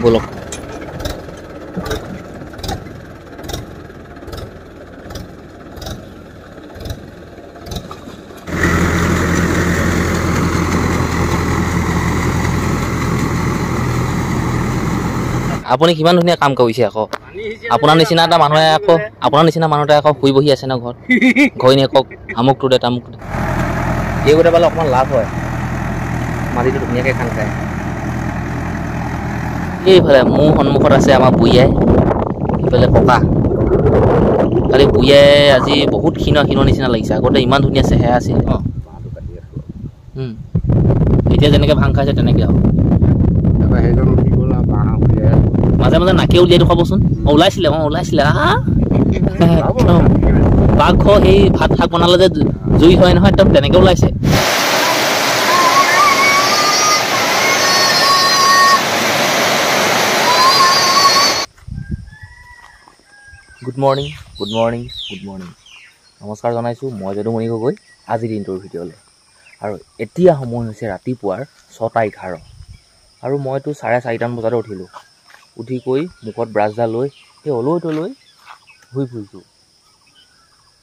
বলক আপুনি কিমান ধুনীয়া কাম কৰিছে আকৌ আপোনাৰ নিচিনা এটা মানুহে আকৌ শুই বহি আছে ন ঘৰত ঘৈ নি কওক আমুকটো দে তামুকটো এইগোটা পালে অকণমান লাভ হয় মাটিটো ধুনীয়াকৈ খান্দ খায় এইফালে মোৰ সন্মুখত আছে আমাৰ বুঢ়ীয়াই এইফালে ককা খালি বুঢ়ীয়াই আজি বহুত ক্ষীণৰ নিচিনা লাগিছে আগতে ইমান ধুনীয়া চেহেৰা আছিল এতিয়া যেনেকৈ ভাং খাইছে তেনেকৈ আৰু মাজে মাজে নাকে উলিয়াই দেখুৱাবচোন ওলাইছিলে পাকঘৰ সেই ভাত শাক বনালে যে জুই হয় নহয় একদম তেনেকৈ ওলাইছে গুড মৰ্ণিং নমস্কাৰ জনাইছোঁ মই যদুমণি গগৈ আজিৰ দিনটোৰ ভিডিঅ'লৈ আৰু এতিয়া সময় হৈছে ৰাতিপুৱাৰ 6:11 আৰু মইতো 4:30মান বজাতে উঠিলোঁ উঠি কৈ মুখত ব্ৰাছডাল লৈ সেই অলৈ তলৈ ঘূৰি ফুৰিছোঁ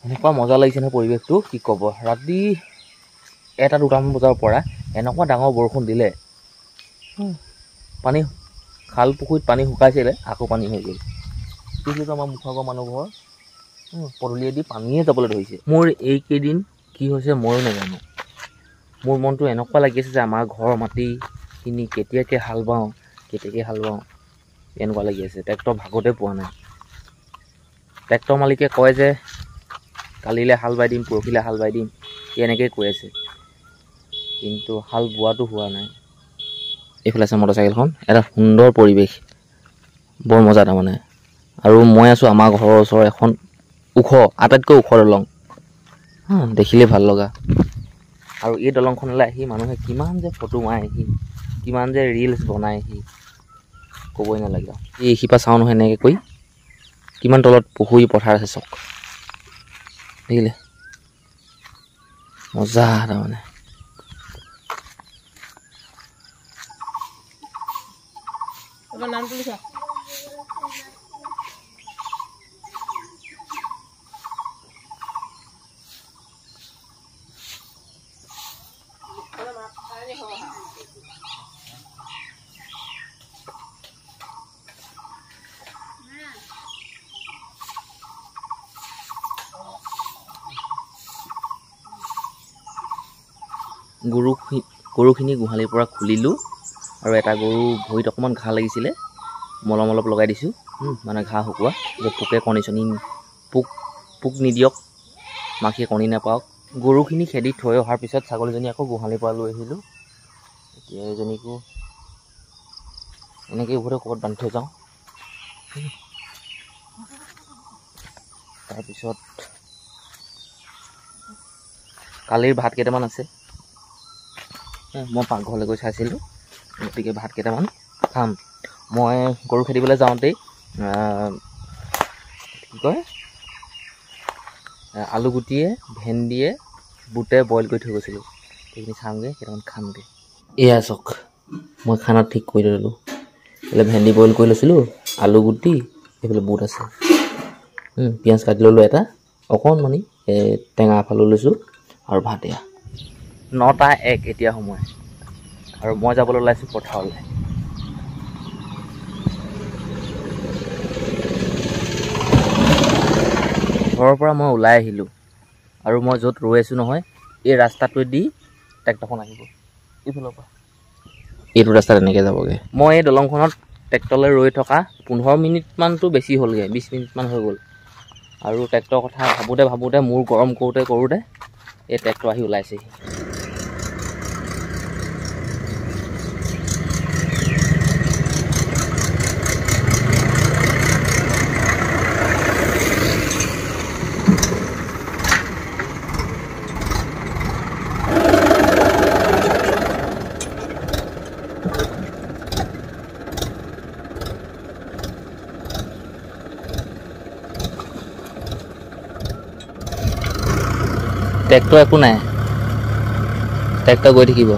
এনেকুৱা মজা লাগিছে নহয় পৰিৱেশটো কি ক'ব ৰাতি 1-2টামান বজাৰ পৰা এনেকুৱা ডাঙৰ বৰষুণ দিলে পানী খাল পুখুৰীত পানী শুকাইছিলে আকৌ পানী হৈ গ'ল কিন্তু আমাৰ মুখৰ আগৰ মানুহঘৰ পদূলিয়েদি পানীয়ে যাবলৈ ধৰিছে মোৰ এইকেইদিন কি হৈছে ময়ো নাজানো মোৰ মনটো এনেকুৱা লাগি আছে যে আমাৰ ঘৰৰ মাটিখিনি কেতিয়াকৈ হাল বাওঁ এনেকুৱা লাগি আছে ট্ৰেক্টৰ ভাগতে পোৱা নাই ট্ৰেক্টৰ মালিকে কয় যে কালিলৈ হাল বাই দিম পৰহিলৈ হাল বাই দিম এনেকৈ কৈ আছে কিন্তু হাল বোৱাটো হোৱা নাই এইফালে আছে মটৰচাইকেলখন এটা সুন্দৰ পৰিৱেশ বৰ মজা তাৰমানে আৰু মই আছোঁ আমাৰ ঘৰৰ ওচৰৰ এখন আটাইতকৈ ওখ দলং দেখিলেই ভাল লগা আৰু এই দলংখনলৈ আহি মানুহে কিমান যে ফটো মাৰেহি কিমান যে ৰিলছ বনায়হি ক'বই নালাগে এই শিপা চাওঁ নহয় এনেকৈ কৈ কিমান তলত পুখুৰী পথাৰ আছে চক দেখিলে মজা তাৰমানে নামটো লিখা গৰুখিনি গোহালিৰ পৰা খুলিলোঁ আৰু এটা গৰু ভৰিত অকণমান ঘাঁ লাগিছিলে মলম অলপ লগাই দিছোঁ মানে ঘাঁ শুকোৱা যে পোকে পোক নিদিয়ক মাখিয়ে কণী নাপাওক গৰুখিনি খেদি থৈ অহাৰ পিছত ছাগলীজনী আকৌ গোহালিৰ পৰা লৈ আহিলোঁ এতিয়া এজনীকো এনেকৈ উভতে ক'ৰবাত বান্ধি থৈ যাওঁ তাৰপিছত কালিৰ ভাত কেইটামান আছে মই পাকঘৰলৈ গৈ চাইছিলোঁ গতিকে ভাত কেইটামান খাম মই গৰু খেদিবলৈ যাওঁতেই কি কয় আলু গুটিয়ে ভেন্দিয়ে বুটে বইল কৰি থৈ গৈছিলোঁ সেইখিনি চামগৈ কেইটামান খামগৈ এয়া চাওক মই খানা ঠিক কৰি ল'লোঁ এইফালে ভেন্দি বইল কৰি লৈছিলোঁ আলু গুটি এইফালে বুট আছে পিঁয়াজ কাটি ল'লোঁ এটা অকণমানি টেঙা ফালো লৈছোঁ আৰু ভাত এয়া 9:01 এতিয়া সময় আৰু মই যাবলৈ ওলাইছোঁ পথাৰলৈ ঘৰৰ পৰা মই ওলাই আহিলোঁ আৰু মই য'ত ৰৈ আছোঁ নহয় এই ৰাস্তাটোৱেদি ট্ৰেক্টৰখন আহিব এইফালৰ পৰা এইটো ৰাস্তাত এনেকৈ যাবগৈ মই এই দলংখনত ট্ৰেক্টৰলৈ ৰৈ থকা 15 মিনিটমানটো বেছি হ'লগৈ 20 মিনিটমান হৈ গ'ল আৰু ট্ৰেক্টৰৰ কথা ভাবোঁতে মূৰ গৰম কৰোঁতে এই ট্ৰেক্টৰ আহি ওলাইছেহি ট্ৰেক্টৰ একো নাই ট্ৰেক্টৰ গৈ থাকিব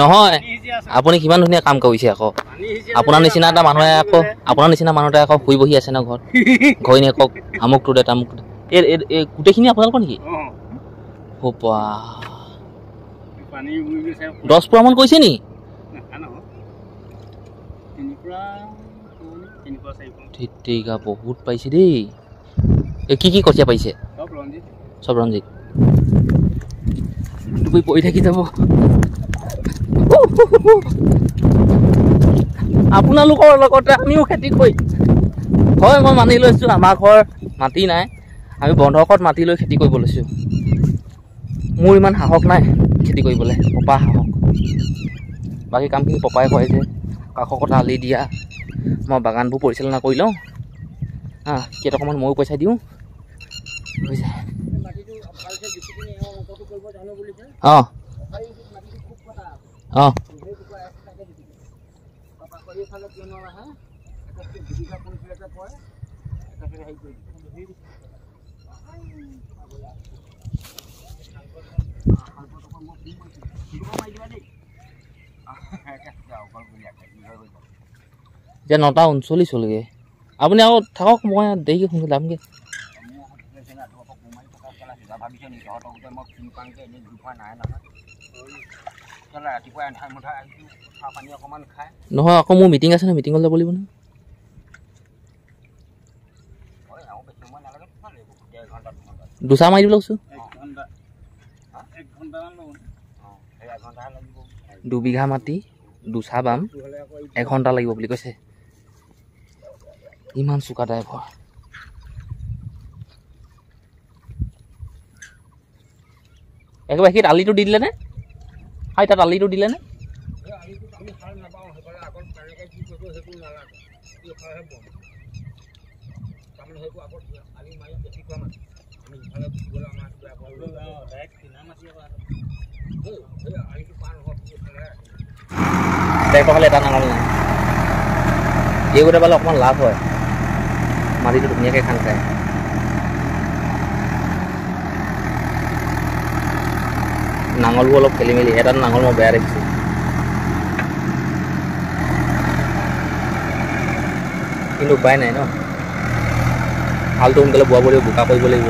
নহয় আপুনি কিমান ধুনীয়া কাম কৰিছে আকৌ আপোনাৰ নিচিনা এটা মানুহে আকৌ আপোনাৰ নিচিনা মানুহতে আকৌ শুই বহি আছে ন ঘৰত ঘৈণীয়েকক আমুকটো দে তামুকটো দে এই গোটেইখিনি আপোনালোকৰ নেকি 10 পোৱা মান কৈছে নি ঠিকা বহুত পাইছে দেই কি কঠীয়া পাইছে চব ৰঞ্জিত ডুবি পৰি থাকি যাব আপোনালোকৰ লগতে আমিও খেতি কৰি হয় মই মানি লৈছোঁ আমাৰ ঘৰ মাটি নাই আমি বন্ধকত মাটি লৈ খেতি কৰিব লৈছোঁ মোৰ ইমান সাহস নাই খেতি কৰিবলৈ পপা সাহস বাকী কামখিনি পপাই কৰে যে কাষৰ কথা আলি দিয়া মই বাগানবোৰ পৰিচালনা কৰি লওঁ কেইটকামান ময়ো পইচা দিওঁ হৈ যায় অঁ অঁ এতিয়া 9:39 হ'লগৈ আপুনি আকৌ থাকক মই দেৰিকৈ সোনকালে যামগৈ নহয় আকৌ মোৰ মিটিং আছে নহয় মিটিঙত যাব লাগিব নহয় দুচা মাৰি দিব লাগছো 2 বিঘা মাটি দুচা বাম 1 ঘণ্টা লাগিব বুলি কৈছে ইমান চোকা ড্ৰাইভাৰ একেবাৰে সি আলিটো দি দিলেনে হয় তাত আলিটো দিলেনে ট্ৰেক্টৰ খালে এটা নাঙল নাই এইগোটা পালে অকণমান লাভ হয় মাটিটো ধুনীয়াকৈ খান্দ খায় নাঙলবোৰ অলপ খেলি মেলি এটা নাঙল মই বেয়া দেখিছোঁ কিন্তু উপায় নাই ন হালটো সোনকালে বোৱাব লাগিব বোকা কৰিব লাগিব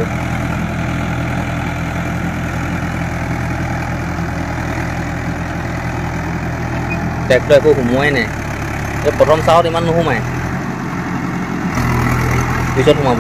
ট্ৰেক্টৰ একো সোমোৱাই নাই এই প্ৰথম চাহত ইমান নোসোমায় পিছত সোমাব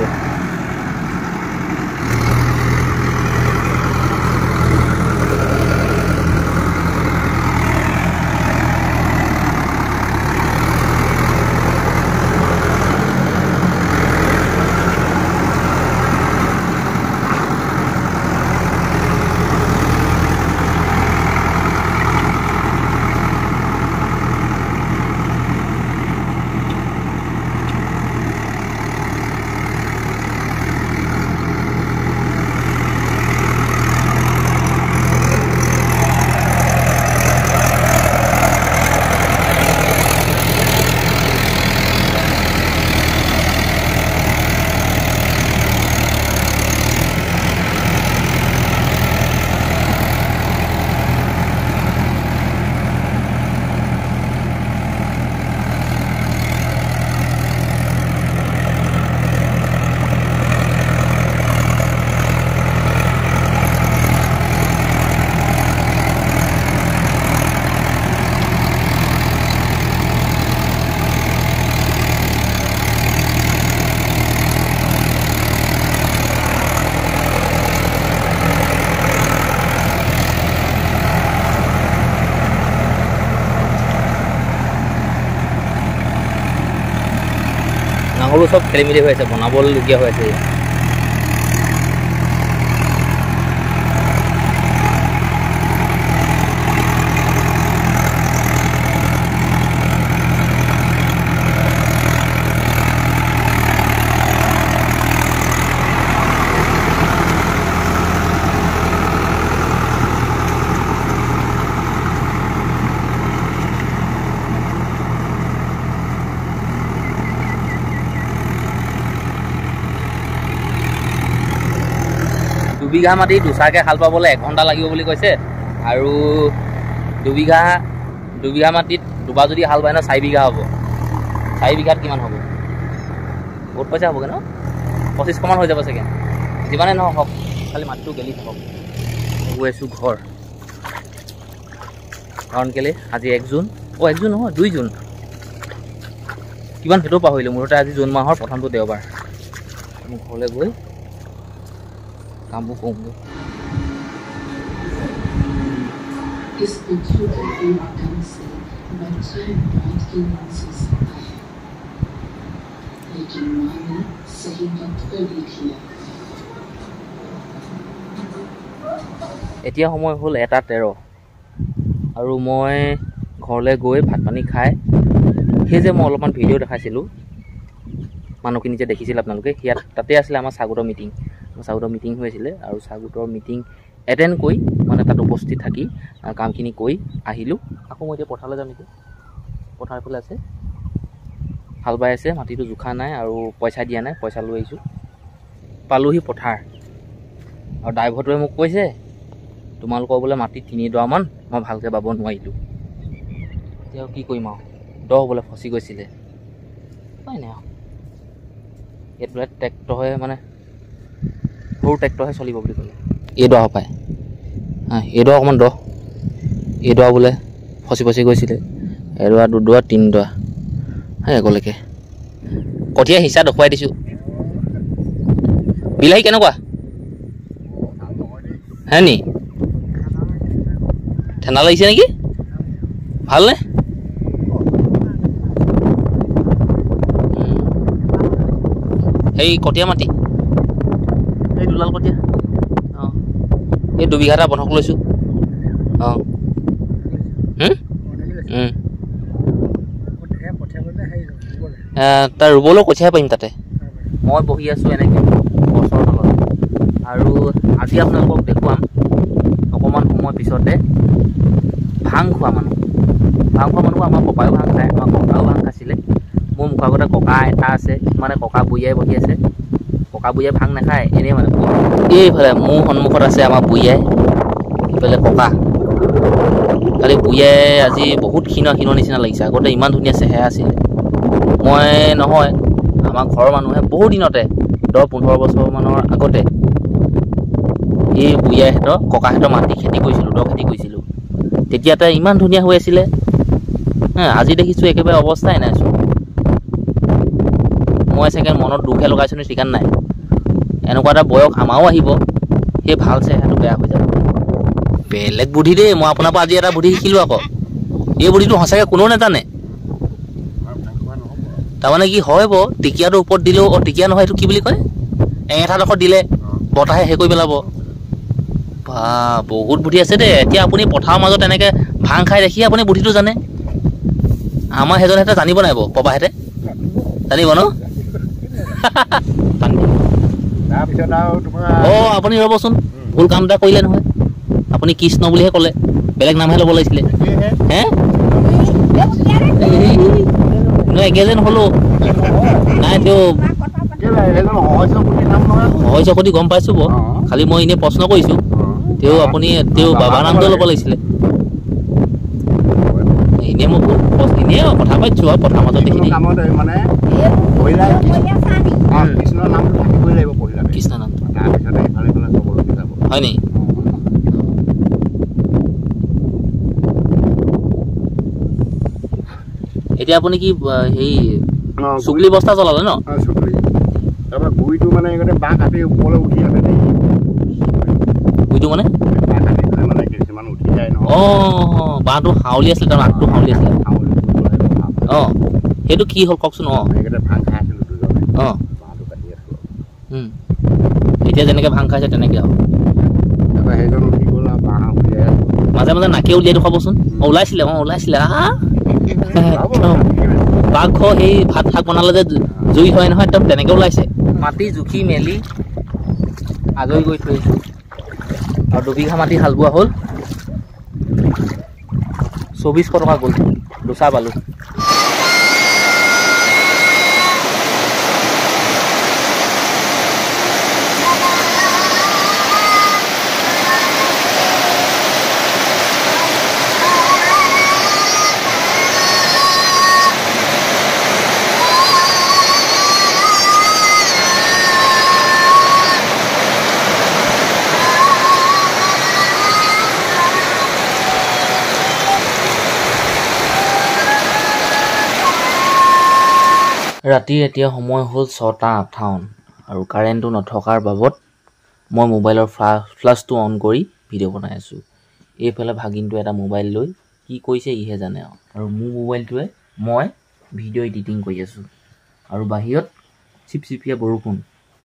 নাঙলো সব খেলি মেলি হৈ আছে বনাবলগীয়া হৈ আছে বিঘা মাটি দুচাকে হাল পাবলৈ 1 ঘণ্টা লাগিব বুলি কৈছে আৰু দুবিঘা মাটিত দুবাৰ যদি হাল বায় ন 4 বিঘা হ'ব। 4 বিঘাত কিমান হ'ব? বহুত পইচা হ'বগৈ ন? 25 মান হৈ যাব চাগে। যিমানে নহওক খালি মাটিটো গেলি থাকক। গৈ আছোঁ ঘৰ, কাৰণ কেলৈ আজি 1 জুন। 1 জুন নহয়, 2 জুন। কিমান সেইটোও পাহৰিলোঁ। মুঠতে আজি জুন মাহৰ প্ৰথমটো দেওবাৰ। আমি ঘৰলৈ গৈ কামবোৰ কৰোঁগৈ। इस खूबसूरत ढंग से बच्चा बात की नहीं सो सकता है, लेकिन माँ ने सही वक्त पर लिख लिया। এতিয়া সময় হ'ল 1:13 আৰু মই ঘৰলৈ গৈ ভাত পানী খাই, সেই যে মই অলপমান ভিডিঅ' দেখাইছিলোঁ মানুহখিনি যে দেখিছিল আপোনালোকে, সেয়াত তাতে আছিলে আমাৰ চাগোটৰ মিটিং হৈ আছিলে। আৰু চাগোটৰ মিটিং এটেণ্ড কৰি মানে তাত উপস্থিত থাকি কামখিনি কৰি আহিলোঁ। আকৌ মই এতিয়া পথাৰলৈ যাম নেকি। পথাৰ ফালে আছে, হাল বাই আছে, মাটিটো জোখা নাই আৰু পইচা দিয়া নাই, পইচা লৈ আহিছোঁ। পালোহি পথাৰ, আৰু ড্ৰাইভাৰটোৱে মোক কৈছে তোমালোকৰ বোলে মাটি 3 ডৰামান মই ভালকৈ বাব নোৱাৰিলোঁ। এতিয়া কি কৰিম আৰু, দ বোলে ফচি গৈছিলে, উপায় নাই আৰু। ইয়াত বোলে ট্ৰেক্টৰহে, মানে সৰু ট্ৰেক্টৰহে চলিব বুলি ক'লে। এইডৰা পায় এইডৰা অকণমান দ, এইডৰা বোলে ফচি গৈছিলে। 1 ডৰা 2 ডৰা 3 ডৰা আগলৈকে কঠীয়া হিচা দেখুৱাই দিছোঁ। বিলাহী কেনেকুৱা হে নি? ঠাণ্ডা লাগিছে নেকি? ভালনে? সেই কঠীয়া মাটি, এই দুলাল কঠীয়া, অঁ এই 2 বিঘা এটা বন্ধক লৈছোঁ। অঁ তাৰ ৰুবলৈও কঠিয়াই পাৰিম তাতে। মই বহি আছোঁ এনেকৈ গছৰ তলত। আৰু আজি আপোনালোকক দেখুৱাম অকণমান সময় পিছতে ভাং খোৱা মানুহ। আমাৰ পপায়ো ভাং খায়, আমাৰ ককাও ভাং খাইছিলে। মোৰ মুখৰ আগতে ককা এটা আছে, মানে ককা বুঢ়িয়াই বহি আছে। ককা বুঢ়িয়াই ভাং নাখায়, এনেই মানে এইফালে মোৰ সন্মুখত আছে আমাৰ বুঢ়িয়াই, এইফালে ককা। খালি বুঢ়িয়াই আজি বহুত ক্ষীণৰ নিচিনা লাগিছে। আগতে ইমান ধুনীয়া চেহেৰা আছিলে। মই নহয়, আমাৰ ঘৰৰ মানুহে বহু দিনতে 10-15 বছৰমানৰ আগতে এই বুঢ়িয়াইহঁতৰ ককাহঁতৰ মাটি খেতি কৰিছিলোঁ, দ খেতি কৰিছিলোঁ। তেতিয়াতে ইমান ধুনীয়া হৈ আছিলে। আজি দেখিছোঁ একেবাৰে অৱস্থাই নাইচোন। মই চাগে মনত দুখে লগাইছোঁ নি ঠিকান নাই। এনেকুৱা এটা বয়স আমাৰো আহিব, সেই ভাল চেহেৰাটো বেয়া হৈ যাব। বেলেগ বুদ্ধি দেই, মই আপোনাৰ পৰা আজি এটা বুদ্ধি শিকিলোঁ আকৌ। এই বুদ্ধিটো সঁচাকৈ কোনেও নাজানে। তাৰমানে কি হয় বাৰু, টিকিয়াটো ওপৰত দিলেও, টিকিয়া নহয়, এইটো কি বুলি কয়, এঙেঠাডোখৰ দিলে বতাহে সেই কৰি পেলাব। বা বহুত বুদ্ধি আছে দেই। এতিয়া আপুনি পথাৰৰ মাজত এনেকৈ ভাং খাই দেখি আপুনি বুদ্ধিটো জানে। আমাৰ সেইজনহেঁতে জানিব নাই বাৰু, পপাহেঁতে জানিব ন? অঁ আপুনি ৰ'বচোন, ভুল কাম এটা কৰিলে নহয়। আপুনি কৃষ্ণ বুলিহে ক'লে, বেলেগ নামহে ল'ব লাগিছিলে। হে নহয়, একে যেন হ'লো নাই। তেওঁ হয় চকতি গম পাইছোঁ বাৰু, খালি মই এনেই প্ৰশ্ন কৰিছোঁ। আপুনি বাবাৰ নামটো ল'ব লাগিছিলে। এনেই মই এনেই কথা পাতিছোঁ আৰু পথাৰ মাজত দেখি কৃষ্ণ নাম হয় নি? এতিয়া আপুনি কি হেৰি চুগলি বস্তা চলালে ন? গুৰিটো মানে বাঁহ কাটি ওপৰলৈ উঠি আছে। গুৰিটো মানে কিছুমান উঠি যায় নহয়। অঁ বাঁহটো হাউলি আছিলে, তাৰ আগটো হাউলি আছিলে। অঁ সেইটো কি হ'ল কওকচোন। অঁ ভাং খাই আছিলোঁ দুজনে। অঁ বাঁহটো কাটি আছোঁ। এতিয়া যেনেকৈ ভাং খাইছে তেনেকৈ আৰু সেইজন উঠি গ'ল আৰু বাঁহ উলিয়াই মাজে মাজে নাকে উলিয়াই দেখুৱাবচোন। ওলাইছিলে পাকঘৰ সেই ভাত শাক বনালে যে জুই হয় নহয়, একদম তেনেকৈ ওলাইছে। মাটি জুখি মেলি আজৰি কৰি থৈ আহিছোঁ। আৰু 2 বিঘা মাটি হাল বোৱা হ'ল। 2400 টকা গ'ল, দুচা বালু। ৰাতি এতিয়া সময় হ'ল 6:58 আৰু কাৰেণ্টটো নথকাৰ বাবদ মই মোবাইলৰ ফ্লাছটো অন কৰি ভিডিঅ' বনাই আছোঁ। এইফালে ভাগিনটো এটা মোবাইল লৈ কি কৰিছে ইহে জানে আৰু মোৰ মোবাইলটোৱে মই ভিডিঅ' এডিটিং কৰি আছোঁ আৰু বাহিৰত চিপচিপীয়া বৰষুণ।